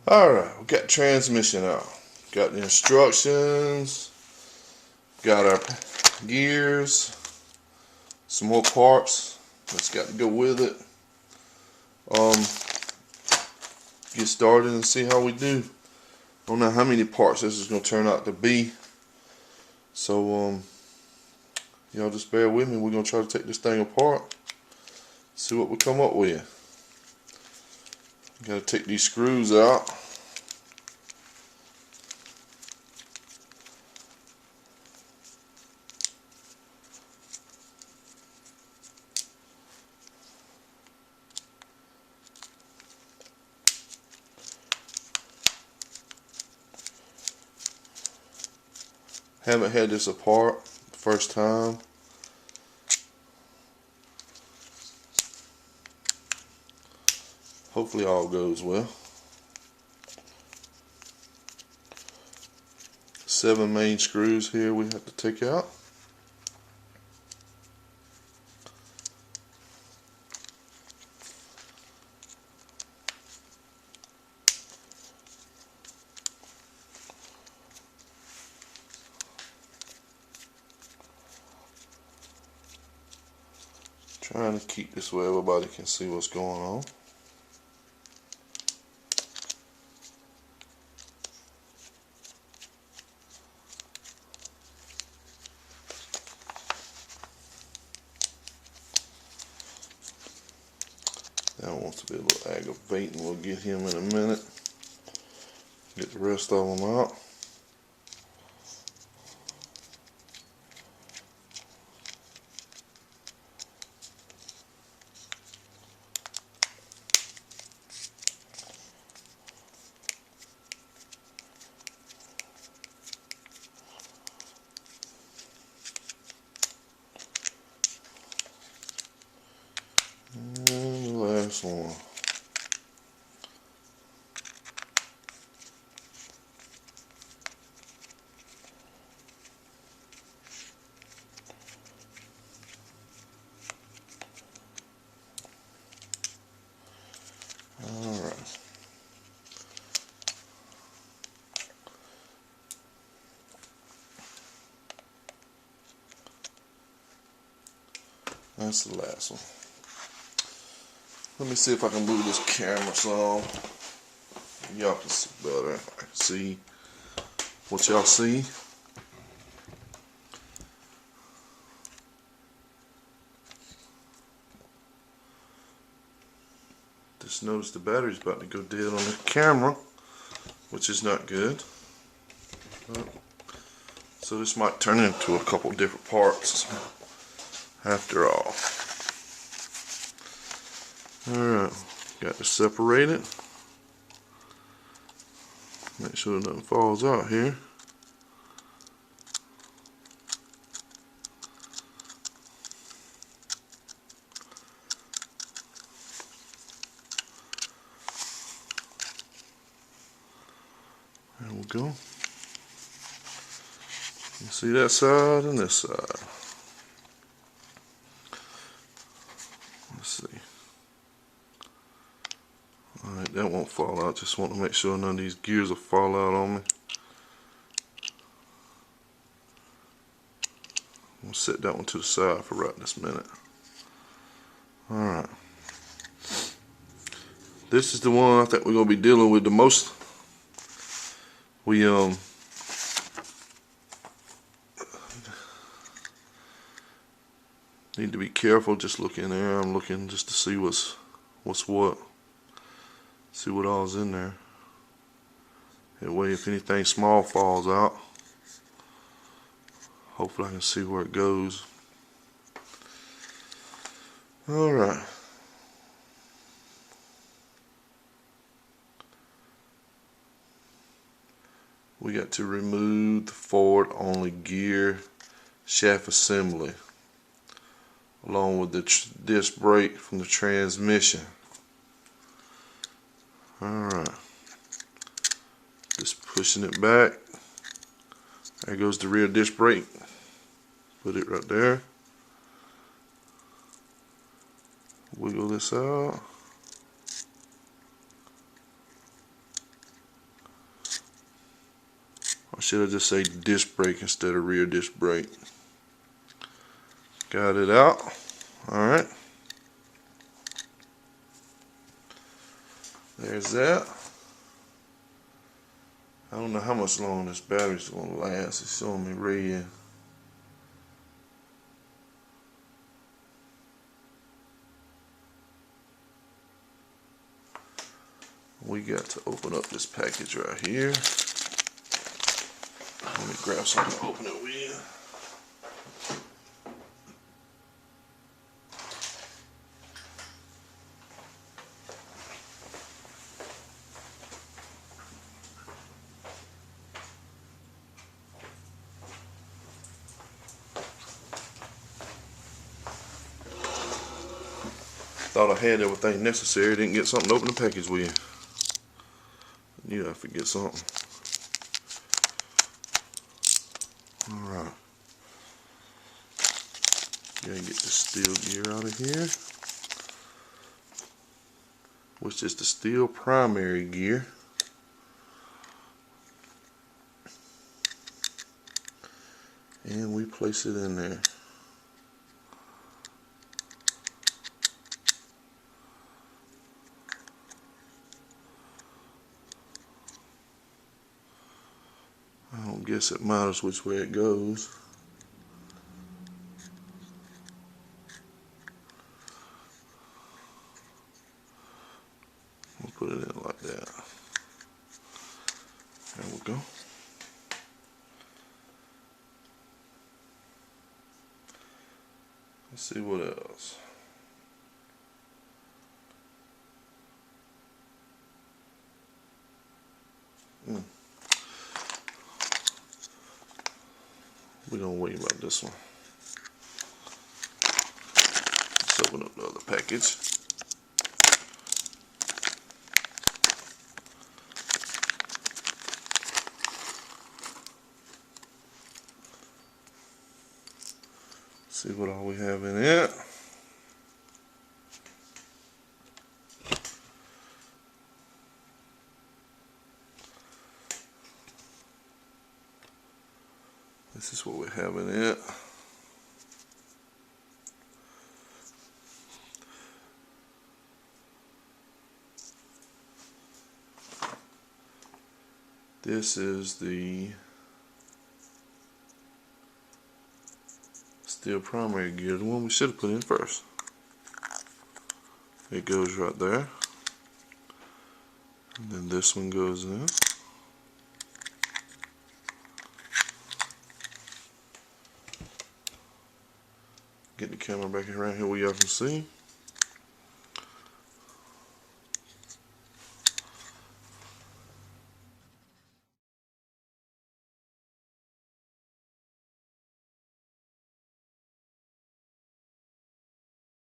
Alright, we got transmission out. Got the instructions. Got our gears. Some more parts that's got to go with it. Get started and see how we do. Don't know how many parts this is going to turn out to be. So, y'all just bear with me. We're going to try to take this thing apart. See what we come up with. Got to take these screws out. Haven't had this apart, first time. Hopefully all goes well. 7 main screws here we have to take out. Trying to keep this where everybody can see what's going on. That wants to be a little aggravating. We'll get him in a minute. Get the rest of them out. And the last one. Alright. That's the last one. Let me see if I can move this camera some. Y'all can see better. I can see what y'all see. Just noticed the battery's about to go dead on the camera, which is not good. So this might turn into a couple different parts after all. Alright, got to separate it. Make sure nothing falls out here. There we go. You see that side and this side. Let's see. Alright, that won't fall out. Just want to make sure none of these gears will fall out on me. I'm going to set that one to the side for right this minute. Alright. This is the one I think we're going to be dealing with the most. We need to be careful. Just look in there. I'm looking just to see what's what. See what all's in there. That way, if anything small falls out, hopefully I can see where it goes. Alright. We got to remove the forward only gear shaft assembly along with the disc brake from the transmission. Alright. Just pushing it back. There goes the rear disc brake. Put it right there. Wiggle this out. should I just say disc brake instead of rear disc brake? Got it out. Alright. There's that. I don't know how much longer this battery's going to last. It's showing me red. We got to open up this package right here. Let me grab something to open it with. Thought I had everything necessary. Didn't get something to open the package with. Knew I'd forget something. Alright. Gotta get the steel gear out of here, which is the steel primary gear. And we place it in there. I don't guess it matters which way it goes. We'll put it in like that. There we go. Let's see what else. We're gonna wait about this one. Let's open up the other package. See what all we have in it. This is what we have in it. This is the steel primary gear, the one we should have put in first. It goes right there. And then this one goes in. Get the camera back around here where y'all can see.